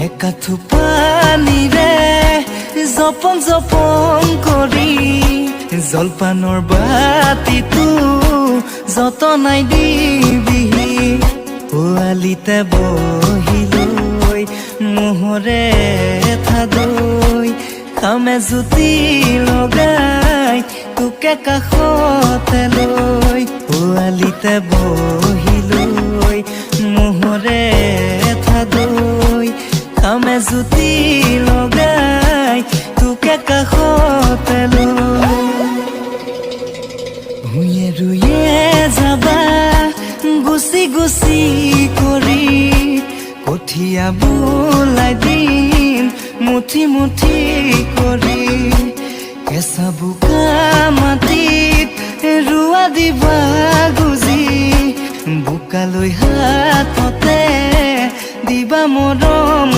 একাঠু পানীৰে জপন জপন কৰি জলপানৰ বাতিটো যতনাই দিবিহি পোৱালিতে বহি লৈ মোহৰে থাদৈ কামে জুতি লগাই তোকে কাষতে লৈ পোৱালিতে বহি লৈ মোহৰে থাদৈ কামে জুতি লগাই তোকে কাষতে লৈ ভূঞে ৰুয়ে যাবা গুচি গুচি কৰি কঠীয়া বোলাই দিম মুঠি মুঠি কৰি কেঁচা বোকা মাটিত ৰোৱা দিবা গুজি বোকালৈ হাততে দিবা মৰম